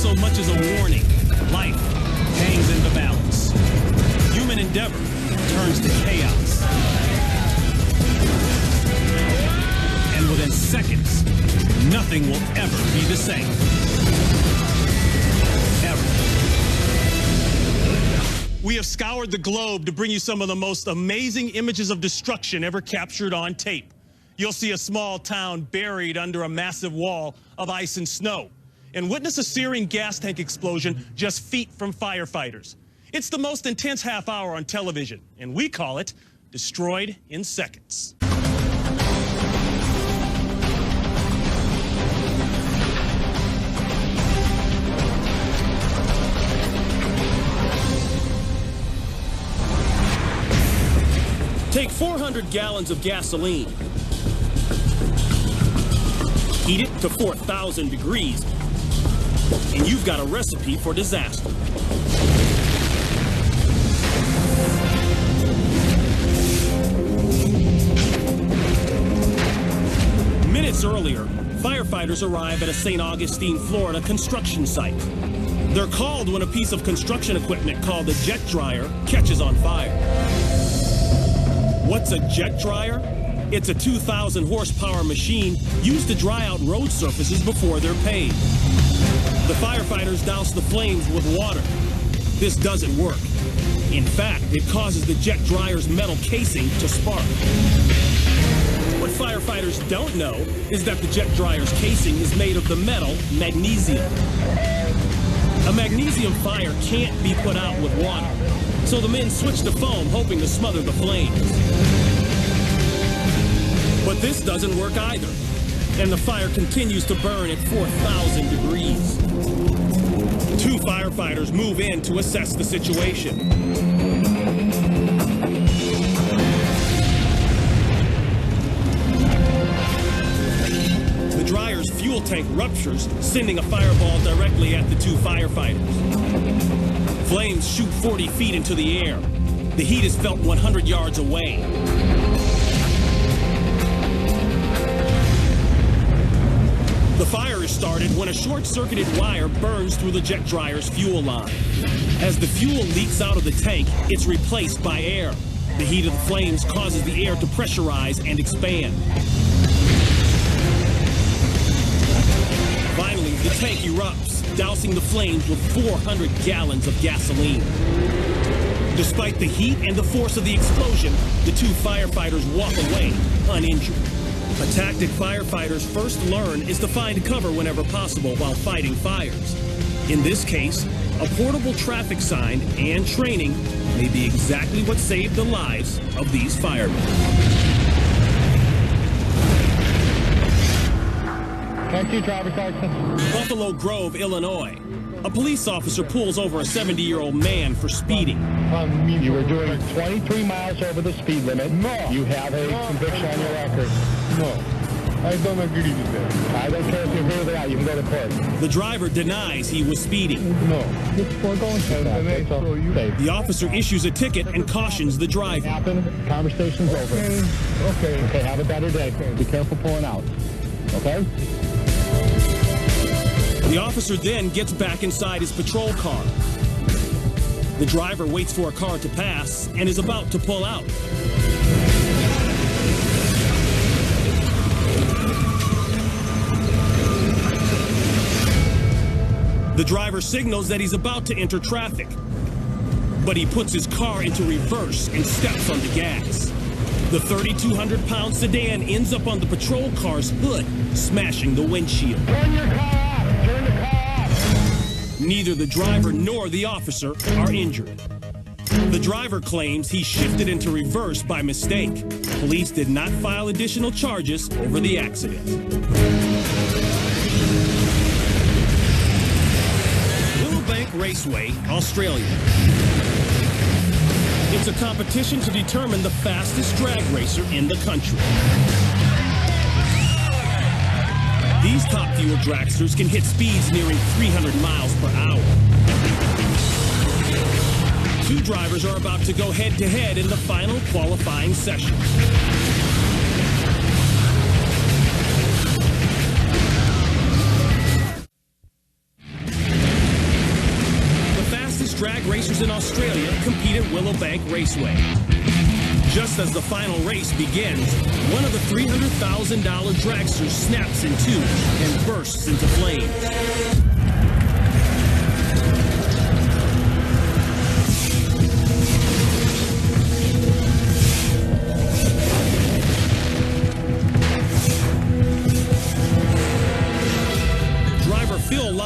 so much as a warning. Life hangs in the balance. Human endeavor turns to chaos. And within seconds, nothing will ever be the same. Ever. We have scoured the globe to bring you some of the most amazing images of destruction ever captured on tape. You'll see a small town buried under a massive wall of ice and snow, and witness a searing gas tank explosion just feet from firefighters. It's the most intense half hour on television, and we call it Destroyed in Seconds. Take 400 gallons of gasoline, heat it to 4,000 degrees, and you've got a recipe for disaster. Minutes earlier, firefighters arrive at a St. Augustine, Florida construction site. They're called when a piece of construction equipment called a jet dryer catches on fire. What's a jet dryer? It's a 2,000 horsepower machine used to dry out road surfaces before they're paved. The firefighters douse the flames with water. This doesn't work. In fact, it causes the jet dryer's metal casing to spark. What firefighters don't know is that the jet dryer's casing is made of the metal magnesium. A magnesium fire can't be put out with water, so the men switch to foam, hoping to smother the flames. But this doesn't work either, and the fire continues to burn at 4,000 degrees. Two firefighters move in to assess the situation. The dryer's fuel tank ruptures, sending a fireball directly at the two firefighters. Flames shoot 40 feet into the air. The heat is felt 100 yards away. The fire is started when a short-circuited wire burns through the jet dryer's fuel line. As the fuel leaks out of the tank, it's replaced by air. The heat of the flames causes the air to pressurize and expand. Finally, the tank erupts, dousing the flames with 400 gallons of gasoline. Despite the heat and the force of the explosion, the two firefighters walk away uninjured. A tactic firefighters first learn is to find cover whenever possible while fighting fires. In this case, a portable traffic sign and training may be exactly what saved the lives of these firemen. Buffalo Grove, Illinois. A police officer pulls over a 70-year-old man for speeding. You were doing 23 miles over the speed limit. No. You have a conviction on your record. No. I don't agree with that. I don't care if you're here or there. You can go to court. The driver denies he was speeding. No. We're going to that. The officer issues a ticket and cautions the driver. Conversation's over. Okay. Okay, have a better day. Be careful pulling out. Okay? The officer then gets back inside his patrol car. The driver waits for a car to pass and is about to pull out. The driver signals that he's about to enter traffic, but he puts his car into reverse and steps on the gas. The 3,200-pound sedan ends up on the patrol car's hood, smashing the windshield. Turn your car off! Turn the car off! Neither the driver nor the officer are injured. The driver claims he shifted into reverse by mistake. Police did not file additional charges over the accident. Raceway, Australia. It's a competition to determine the fastest drag racer in the country. These top-fuel dragsters can hit speeds nearing 300 miles per hour. Two drivers are about to go head-to-head in the final qualifying session. drivers in Australia compete at Willowbank Raceway. Just as the final race begins, one of the $300,000 dragsters snaps in two and bursts into flames.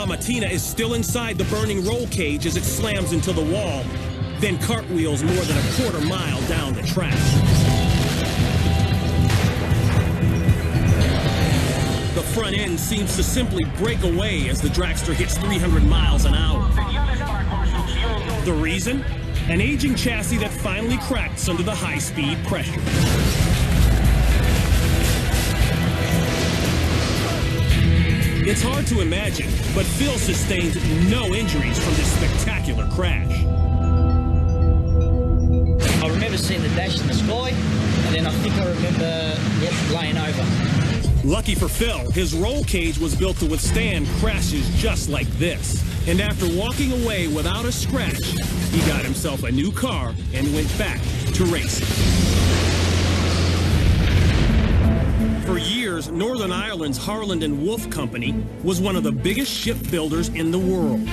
Matina is still inside the burning roll cage as it slams into the wall, then cartwheels more than a quarter mile down the track. The front end seems to simply break away as the dragster hits 300 miles an hour. The reason? An aging chassis that finally cracks under the high-speed pressure. It's hard to imagine, but Phil sustained no injuries from this spectacular crash. I remember seeing the dash in the sky, and then I think I remember laying over. Lucky for Phil, his roll cage was built to withstand crashes just like this. And after walking away without a scratch, he got himself a new car and went back to racing. For years, Northern Ireland's Harland & Wolff Company was one of the biggest shipbuilders in the world.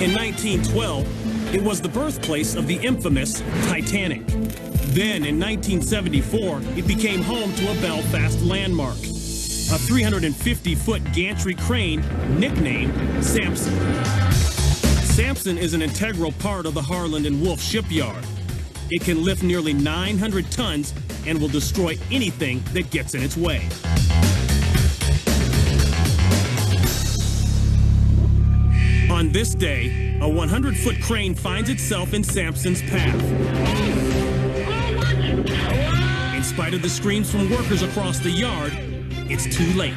In 1912, it was the birthplace of the infamous Titanic. Then, in 1974, it became home to a Belfast landmark, a 350-foot gantry crane nicknamed Samson. Samson is an integral part of the Harland & Wolff shipyard. It can lift nearly 900 tons and will destroy anything that gets in its way. On this day, a 100-foot crane finds itself in Samson's path. In spite of the screams from workers across the yard, it's too late.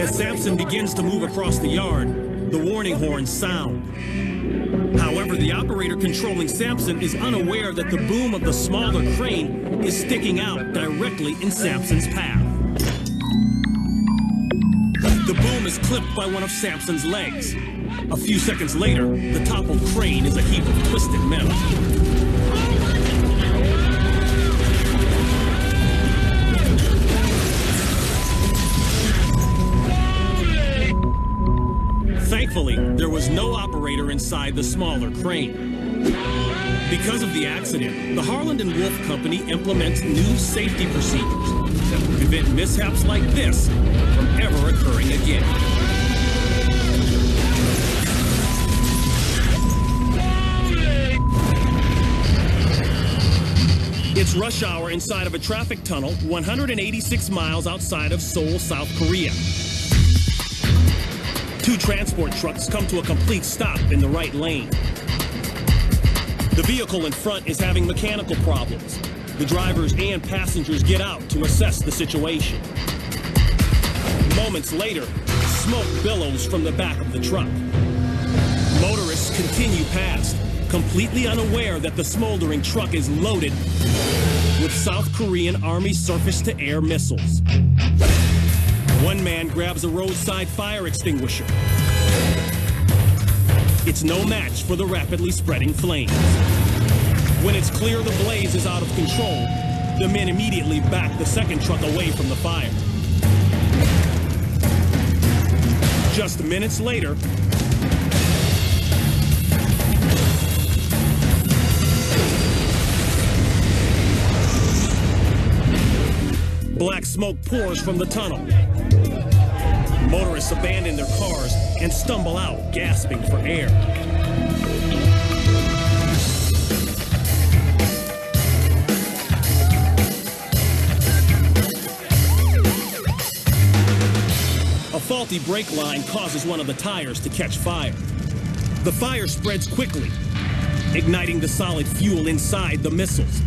As Samson begins to move across the yard, the warning horns sound. However, the operator controlling Samson is unaware that the boom of the smaller crane is sticking out directly in Samson's path. The boom is clipped by one of Samson's legs. A few seconds later, the toppled crane is a heap of twisted metal. Thankfully, there was no operator inside the smaller crane. Because of the accident, the Harland & Wolff Company implements new safety procedures that will prevent mishaps like this from ever occurring again. It's rush hour inside of a traffic tunnel 186 miles outside of Seoul, South Korea. Two transport trucks come to a complete stop in the right lane. The vehicle in front is having mechanical problems. The drivers and passengers get out to assess the situation. Moments later, smoke billows from the back of the truck. Motorists continue past, completely unaware that the smoldering truck is loaded with South Korean Army surface-to-air missiles. One man grabs a roadside fire extinguisher. It's no match for the rapidly spreading flames. When it's clear the blaze is out of control, the men immediately back the second truck away from the fire. Just minutes later, black smoke pours from the tunnel. Motorists abandon their cars and stumble out, gasping for air. A faulty brake line causes one of the tires to catch fire. The fire spreads quickly, igniting the solid fuel inside the missiles.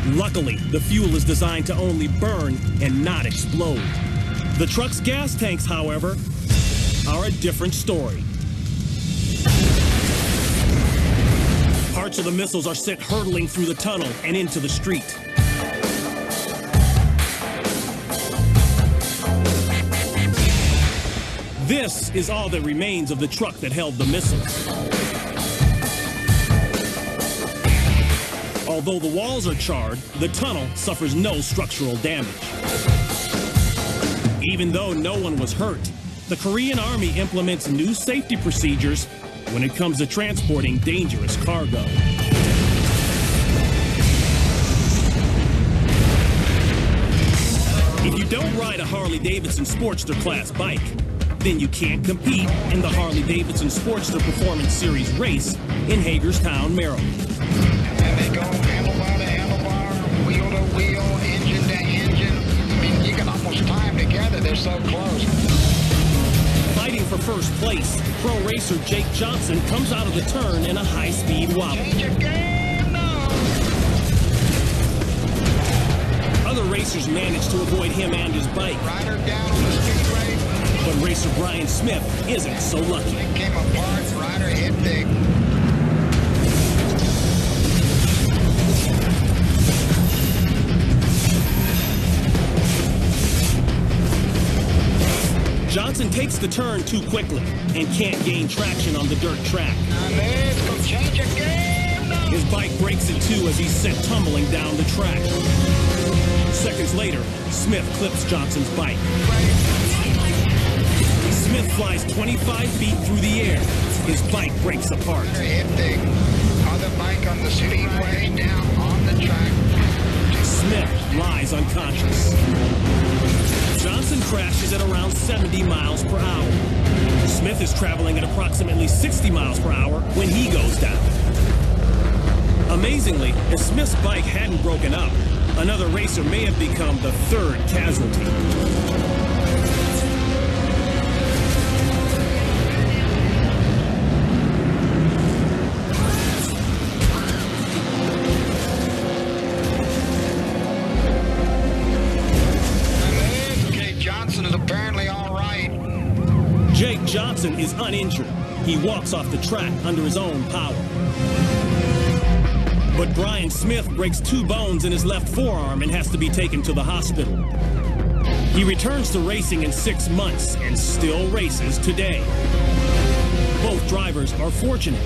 Luckily, the fuel is designed to only burn and not explode. The truck's gas tanks, however, are a different story. Parts of the missiles are sent hurtling through the tunnel and into the street. This is all that remains of the truck that held the missiles. Although the walls are charred, the tunnel suffers no structural damage. Even though no one was hurt, the Korean Army implements new safety procedures when it comes to transporting dangerous cargo. If you don't ride a Harley-Davidson Sportster class bike, then you can't compete in the Harley-Davidson Sportster Performance Series race in Hagerstown, Maryland. And they go handlebar to handlebar, wheel to wheel, engine to engine. I mean, you can almost tie them together. They're so close. Fighting for first place, pro racer Jake Johnson comes out of the turn in a high-speed wobble. Change your game now. Other racers manage to avoid him and his bike, Rider down on the speedway. but racer Brian Smith isn't so lucky. It came apart. Rider hit big. Johnson takes the turn too quickly and can't gain traction on the dirt track. Now let's go change your game now. His bike breaks in two as he's sent tumbling down the track. Seconds later, Smith clips Johnson's bike. Smith flies 25 feet through the air. His bike breaks apart. Rider hit big. Other bike on the speedway down on the track. Smith lies unconscious. Johnson crashes at around 70 miles per hour. Smith is traveling at approximately 60 miles per hour when he goes down. Amazingly, if Smith's bike hadn't broken up, another racer may have become the third casualty. Jake Johnson is uninjured. He walks off the track under his own power. But Brian Smith breaks 2 bones in his left forearm and has to be taken to the hospital. He returns to racing in 6 months and still races today. Both drivers are fortunate.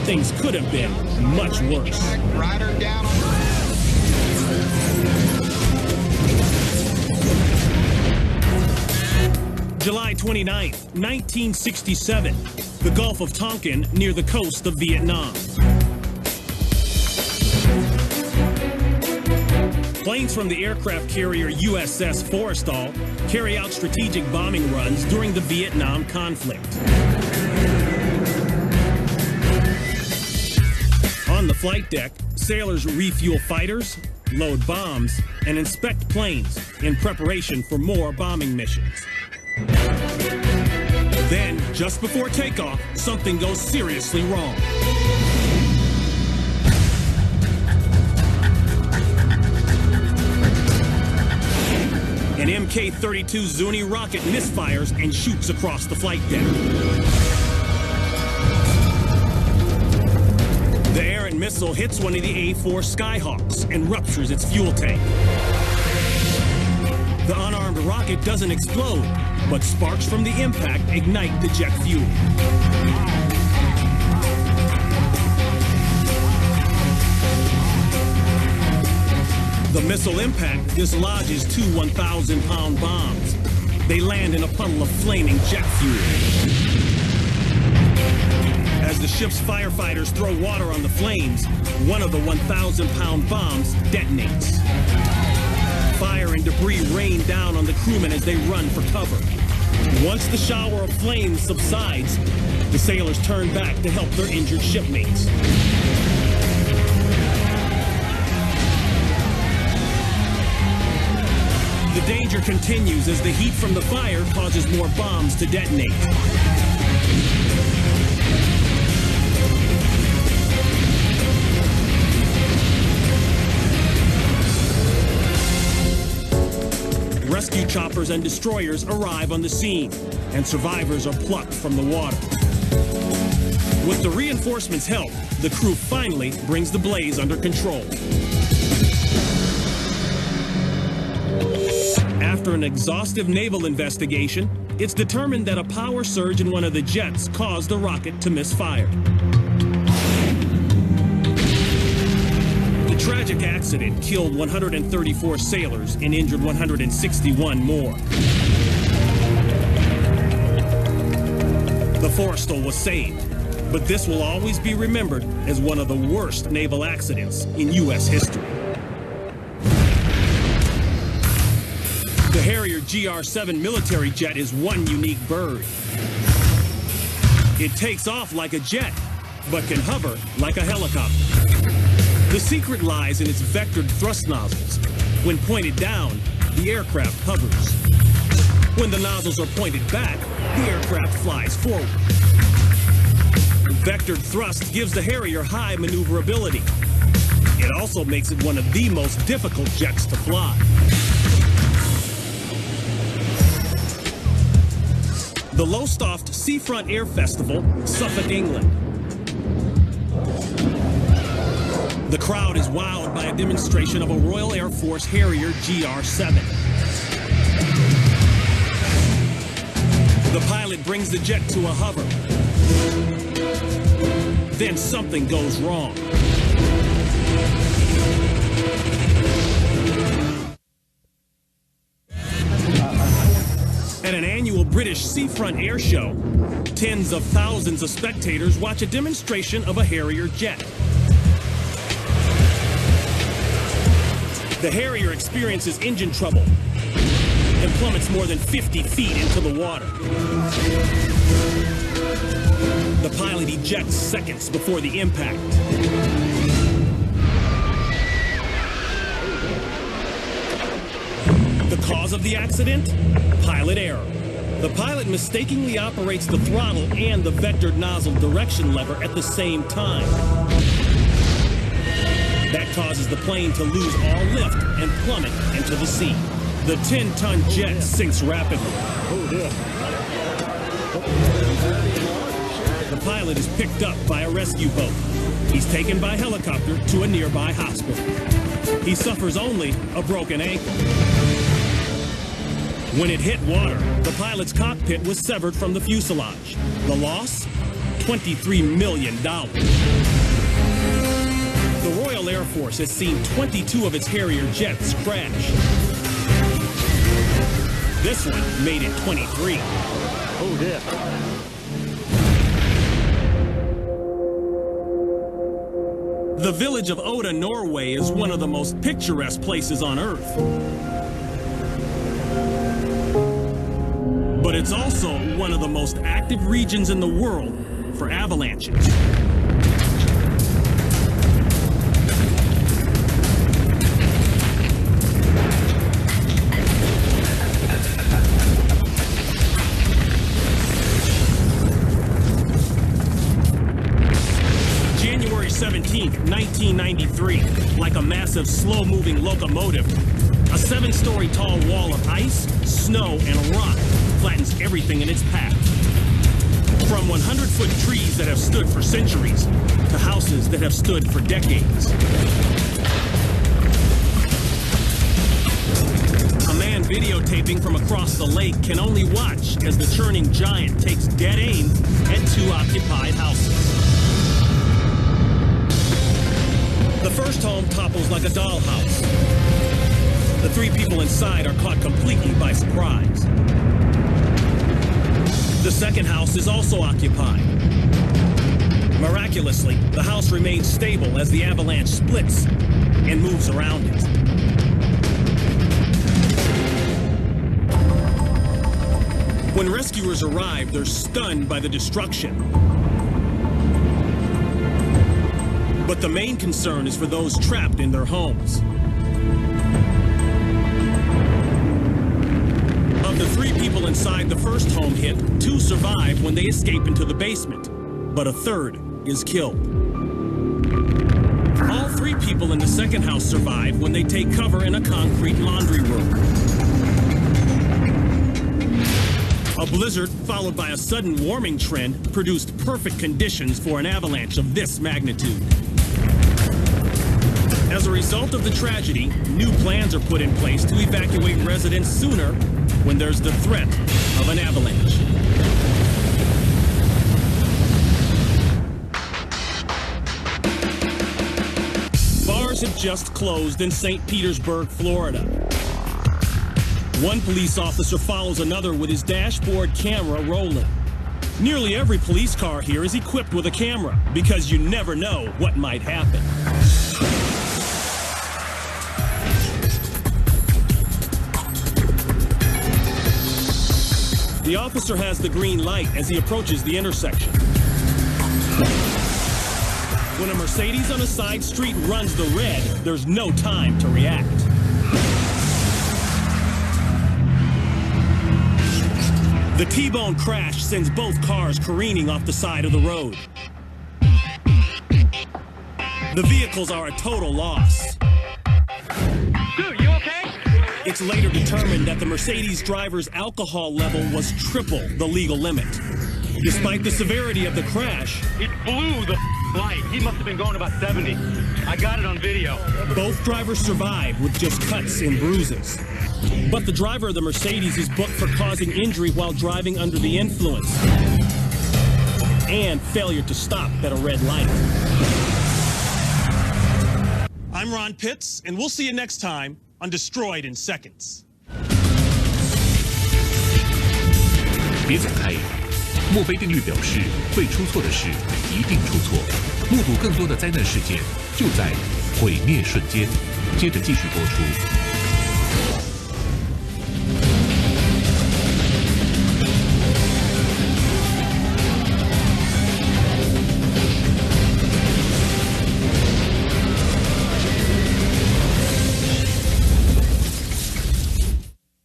Things could have been much worse. Rider down on July 29th, 1967, the Gulf of Tonkin near the coast of Vietnam. Planes from the aircraft carrier USS Forrestal carry out strategic bombing runs during the Vietnam conflict. On the flight deck, sailors refuel fighters, load bombs, and inspect planes in preparation for more bombing missions. Then, just before takeoff, something goes seriously wrong. An Mk-32 Zuni rocket misfires and shoots across the flight deck. The errant missile hits one of the A-4 Skyhawks and ruptures its fuel tank. The unarmed rocket doesn't explode, but sparks from the impact ignite the jet fuel. The missile impact dislodges 2 1,000-pound bombs. They land in a puddle of flaming jet fuel. As the ship's firefighters throw water on the flames, one of the 1,000-pound bombs detonates. Fire and debris rain down on the crewmen as they run for cover. Once the shower of flames subsides, the sailors turn back to help their injured shipmates. The danger continues as the heat from the fire causes more bombs to detonate. Rescue choppers and destroyers arrive on the scene, and survivors are plucked from the water. With the reinforcements' help, the crew finally brings the blaze under control. After an exhaustive naval investigation, it's determined that a power surge in one of the jets caused the rocket to misfire. The tragic accident killed 134 sailors and injured 161 more. The Forrestal was saved, but this will always be remembered as one of the worst naval accidents in U.S. history. The Harrier GR-7 military jet is one unique bird. It takes off like a jet, but can hover like a helicopter. The secret lies in its vectored thrust nozzles. When pointed down, the aircraft hovers. When the nozzles are pointed back, the aircraft flies forward. Vectored thrust gives the Harrier high maneuverability. It also makes it one of the most difficult jets to fly. The Lowestoft Seafront Air Festival, Suffolk, England. The crowd is wowed by a demonstration of a Royal Air Force Harrier GR-7. The pilot brings the jet to a hover. Then something goes wrong. At an annual British Seafront Air Show, tens of thousands of spectators watch a demonstration of a Harrier jet. The Harrier experiences engine trouble and plummets more than 50 feet into the water. The pilot ejects seconds before the impact. The cause of the accident? Pilot error. The pilot mistakenly operates the throttle and the vectored nozzle direction lever at the same time. That causes the plane to lose all lift and plummet into the sea. The 10-ton jet sinks rapidly. The pilot is picked up by a rescue boat. He's taken by helicopter to a nearby hospital. He suffers only a broken ankle. When it hit water, the pilot's cockpit was severed from the fuselage. The loss? $23 million. The Royal Air Force has seen 22 of its Harrier jets crash. This one made it 23. Oh, dear. The village of Oda, Norway is one of the most picturesque places on Earth. But it's also one of the most active regions in the world for avalanches. January 17th, 1993, like a massive slow-moving locomotive, a 7-story tall wall of ice, snow, and rock flattens everything in its path. From 100-foot trees that have stood for centuries to houses that have stood for decades. A man videotaping from across the lake can only watch as the churning giant takes dead aim at 2 occupied houses. The first home topples like a dollhouse. The 3 people inside are caught completely by surprise. The second house is also occupied. Miraculously, the house remains stable as the avalanche splits and moves around it. When rescuers arrive, they're stunned by the destruction. But the main concern is for those trapped in their homes. Of the 3 people inside the first home hit, 2 survive when they escape into the basement, but a 3rd is killed. All 3 people in the second house survive when they take cover in a concrete laundry room. A blizzard, followed by a sudden warming trend, produced perfect conditions for an avalanche of this magnitude. As a result of the tragedy, new plans are put in place to evacuate residents sooner when there's the threat of an avalanche. Bars have just closed in St. Petersburg, Florida. One police officer follows another with his dashboard camera rolling. Nearly every police car here is equipped with a camera because you never know what might happen. The officer has the green light as he approaches the intersection. When a Mercedes on a side street runs the red, there's no time to react. The T-bone crash sends both cars careening off the side of the road. The vehicles are a total loss. Dude, you okay? It's later determined that the Mercedes driver's alcohol level was triple the legal limit. Despite the severity of the crash, It blew the light. He must have been going about 70. I got it on video. both drivers survived with just cuts and bruises. But the driver of the Mercedes is booked for causing injury while driving under the influence and failure to stop at a red light. I'm Ron Pitts, and we'll see you next time on Destroyed in Seconds. 别走开！墨菲定律表示，会出错的事一定出错。目睹更多的灾难事件，就在毁灭瞬间。接着继续播出。